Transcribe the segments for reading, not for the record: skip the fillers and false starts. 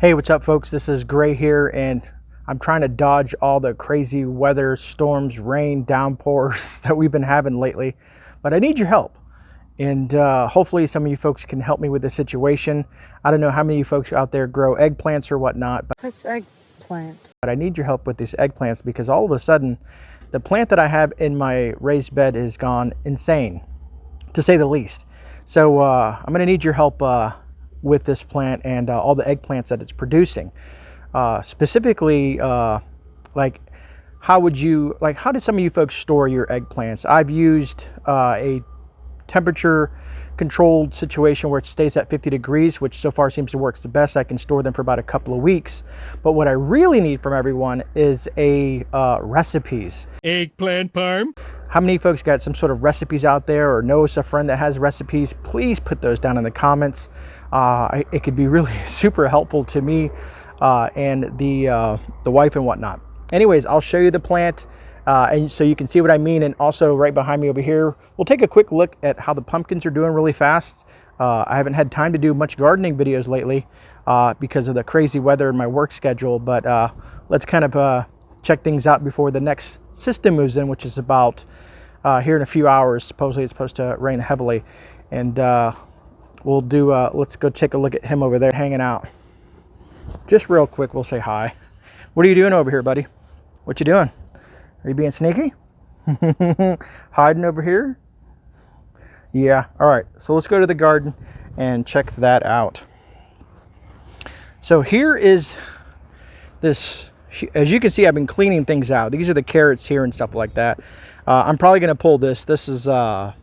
Hey, what's up folks? This is Gray here, and I'm trying to dodge all the crazy weather, storms, rain, downpours that we've been having lately. But I need your help, and hopefully some of you folks can help me with this situation. I don't know how many of you folks out there grow eggplants or whatnot, but What's eggplant? I need your help with these eggplants because all of a sudden the plant that I have in my raised bed is gone insane, to say the least. So I'm going to need your help with this plant and all the eggplants that it's producing. Specifically, like how did some of you folks store your eggplants? I've used a temperature controlled situation where it stays at 50 degrees, which so far seems to work the best. I can store them for about a couple of weeks. But what I really need from everyone is recipes. Eggplant parm. How many folks got some sort of recipes out there or knows a friend that has recipes? Please put those down in the comments. It could be really super helpful to me and the wife and whatnot. Anyways, I'll show you the plant and so you can see what I mean. And also right behind me over here, we'll take a quick look at how the pumpkins are doing really fast. I haven't had time to do much gardening videos lately because of the crazy weather and my work schedule, but let's kind of check things out before the next system moves in, which is about here in a few hours. Supposedly it's supposed to rain heavily, and we'll do let's go take a look at him over there hanging out. Just real quick, we'll say hi. What are you doing over here, buddy? What you doing? Are you being sneaky? Hiding over here? Yeah. All right, so let's go to the garden and check that out. So here is this. As you can see, I've been cleaning things out. These are the carrots here and stuff like that. I'm probably going to pull this. This is a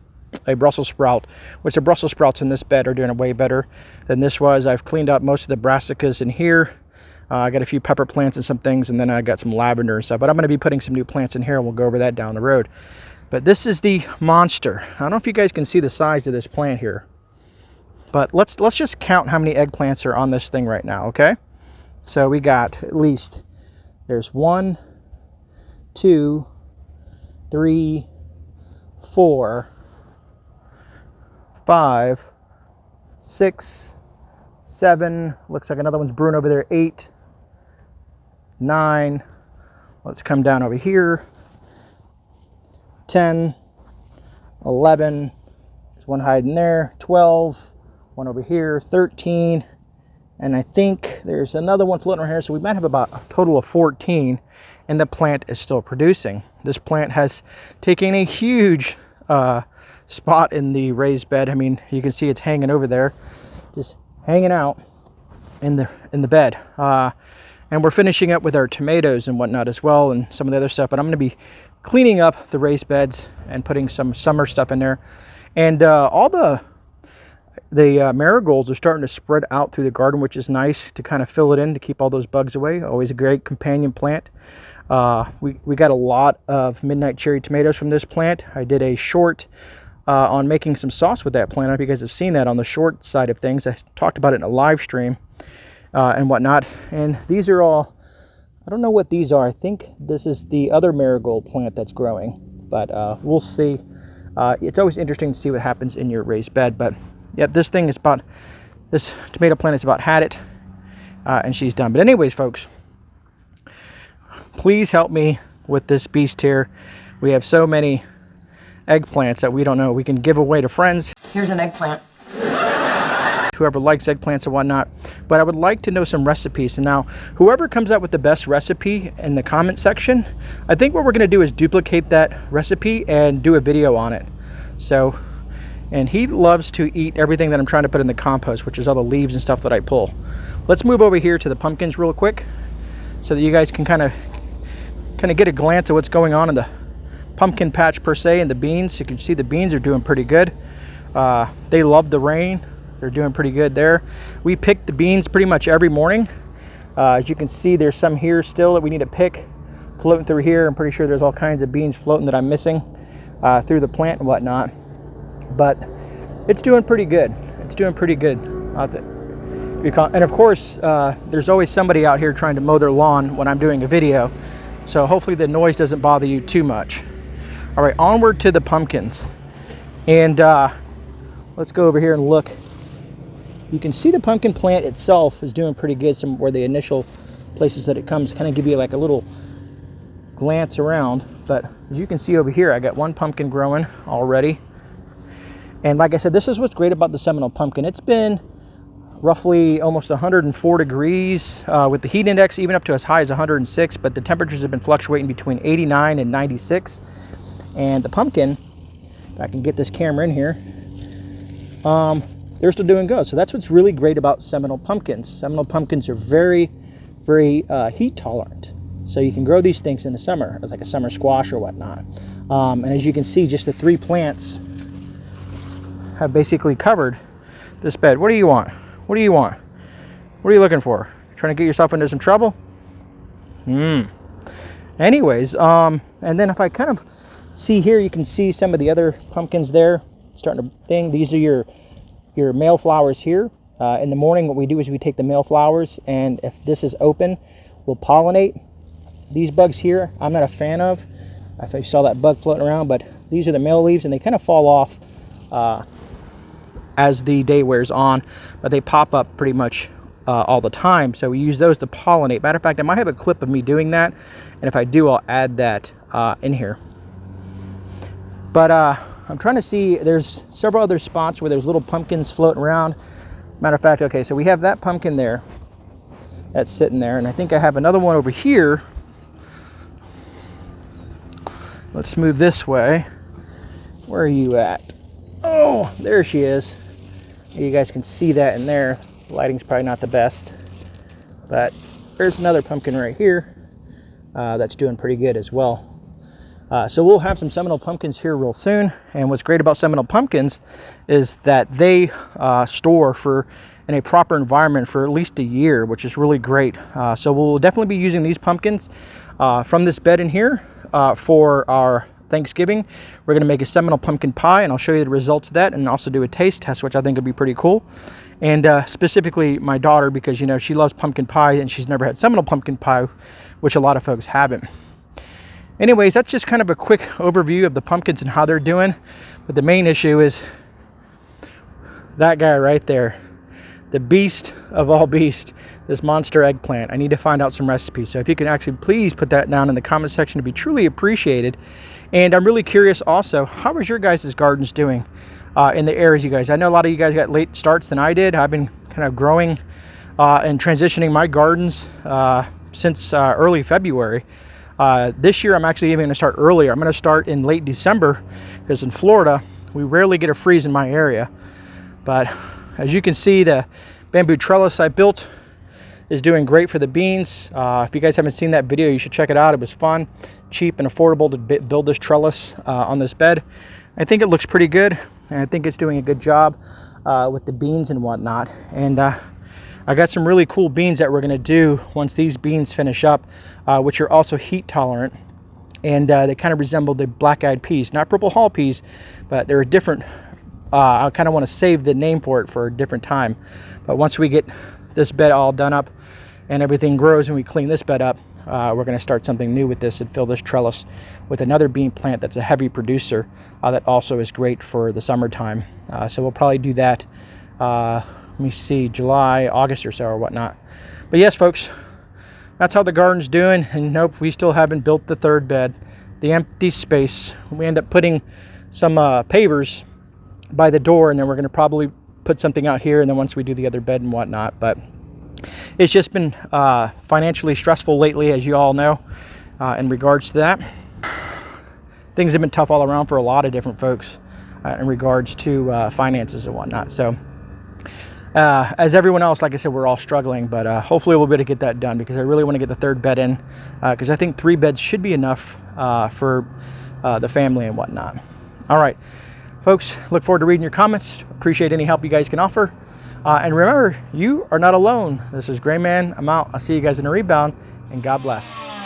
Brussels sprout, which the Brussels sprouts in this bed are doing way better than this was. I've cleaned out most of the brassicas in here. I got a few pepper plants and some things, and then I got some lavender and stuff. But I'm going to be putting some new plants in here, and we'll go over that down the road. But this is the monster. I don't know if you guys can see the size of this plant here. But let's just count how many eggplants are on this thing right now, okay? So we got at least... There's 1, 2, 3, 4, 5, 6, 7. Looks like another one's brewing over there. 8, 9. Let's come down over here. 10, 11. There's one hiding there. 12. One over here. 13. And I think there's another one floating around here, so we might have about a total of 14, and the plant is still producing. This plant has taken a huge spot in the raised bed. I mean, you can see it's hanging over there, just hanging out in the bed. And we're finishing up with our tomatoes and whatnot as well, and some of the other stuff. But I'm going to be cleaning up the raised beds and putting some summer stuff in there, and all the marigolds are starting to spread out through the garden, which is nice to kind of fill it in to keep all those bugs away. Always a great companion plant. We got a lot of midnight cherry tomatoes from this plant. I did a short on making some sauce with that plant. I don't know if you guys have seen that on the short side of things. I talked about it in a live stream and whatnot. And these are all, I don't know what these are. I think this is the other marigold plant that's growing, but we'll see. It's always interesting to see what happens in your raised bed, but yep, this tomato plant is about had it, and she's done. But anyways, folks, please help me with this beast here. We have so many eggplants that we don't know. We can give away to friends. Here's an eggplant. Whoever likes eggplants and whatnot. But I would like to know some recipes. And now, whoever comes up with the best recipe in the comment section, I think what we're going to do is duplicate that recipe and do a video on it. So... And he loves to eat everything that I'm trying to put in the compost, which is all the leaves and stuff that I pull. Let's move over here to the pumpkins real quick so that you guys can kind of get a glance at what's going on in the pumpkin patch per se, and the beans. You can see the beans are doing pretty good. They love the rain. They're doing pretty good there. We pick the beans pretty much every morning. As you can see, there's some here still that we need to pick floating through here. I'm pretty sure there's all kinds of beans floating that I'm missing through the plant and whatnot. But it's doing pretty good. It's doing pretty good out there. And of course, there's always somebody out here trying to mow their lawn when I'm doing a video. So hopefully the noise doesn't bother you too much. All right, onward to the pumpkins. And let's go over here and look You can see the pumpkin plant itself is doing pretty good. Some where the initial places that it comes kind of give you like a little glance around. But as you can see over here, I got one pumpkin growing already. And like I said, this is what's great about the Seminole pumpkin. It's been roughly almost 104 degrees with the heat index even up to as high as 106, but the temperatures have been fluctuating between 89 and 96. And the pumpkin, if I can get this camera in here, they're still doing good. So that's what's really great about Seminole pumpkins. Seminole pumpkins are very, very heat tolerant. So you can grow these things in the summer as like a summer squash or whatnot. And as you can see, just the 3 plants have basically covered this bed. What do you want? What do you want? What are you looking for? Trying to get yourself into some trouble? Anyways, and then if I kind of see here, you can see some of the other pumpkins there starting to thing. These are your male flowers here. In the morning, what we do is we take the male flowers, and if this is open, we'll pollinate. These bugs here, I'm not a fan of. If I saw that bug floating around, but these are the male leaves, and they kind of fall off as the day wears on, but they pop up pretty much all the time. So we use those to pollinate. Matter of fact, I might have a clip of me doing that, and if I do, I'll add that in here. But I'm trying to see, there's several other spots where there's little pumpkins floating around. Matter of fact, okay, so we have that pumpkin there that's sitting there, and I think I have another one over here. Let's move this way. Where are you at? Oh, there she is. You guys can see that in there. The lighting's probably not the best, but there's another pumpkin right here that's doing pretty good as well. So we'll have some Seminole pumpkins here real soon. And what's great about Seminole pumpkins is that they store for in a proper environment for at least a year, which is really great. So we'll definitely be using these pumpkins from this bed in here for our Thanksgiving. We're going to make a Seminole pumpkin pie, and I'll show you the results of that, and also do a taste test, which I think would be pretty cool. And specifically my daughter, because you know she loves pumpkin pie and she's never had Seminole pumpkin pie, which a lot of folks haven't. Anyways, that's just kind of a quick overview of the pumpkins and how they're doing. But the main issue is that guy right there, the beast of all beasts, this monster eggplant. I need to find out some recipes. So if you can actually please put that down in the comment section, to be truly appreciated. And I'm really curious also, how is your guys' gardens doing in the areas you guys? I know a lot of you guys got late starts than I did. I've been kind of growing and transitioning my gardens since early February. This year I'm actually even going to start earlier. I'm going to start in late December, because in Florida we rarely get a freeze in my area. But as you can see, the bamboo trellis I built is doing great for the beans. If you guys haven't seen that video, you should check it out. It was fun, cheap, and affordable to build this trellis on this bed. I think it looks pretty good, and I think it's doing a good job with the beans and whatnot. And I got some really cool beans that we're going to do once these beans finish up, which are also heat tolerant, and they kind of resemble the black-eyed peas, not purple hull peas, but they're a different. I kind of want to save the name for it for a different time. But once we get this bed all done up and everything grows and we clean this bed up, we're going to start something new with this and fill this trellis with another bean plant that's a heavy producer that also is great for the summertime. So we'll probably do that. Let me see, July, August or so or whatnot. But yes, folks, that's how the garden's doing. And nope, we still haven't built the third bed. The empty space, we end up putting some pavers by the door, and then we're going to probably put something out here, and then once we do the other bed and whatnot. But it's just been financially stressful lately, as you all know, in regards to that. Things have been tough all around for a lot of different folks in regards to finances and whatnot. So as everyone else, like I said, we're all struggling, but hopefully we'll be able to get that done, because I really want to get the third bed in, because I think 3 beds should be enough for the family and whatnot. All right, folks, look forward to reading your comments. Appreciate any help you guys can offer. And remember, you are not alone. This is GreyMan. I'm out. I'll see you guys in a rebound, and God bless.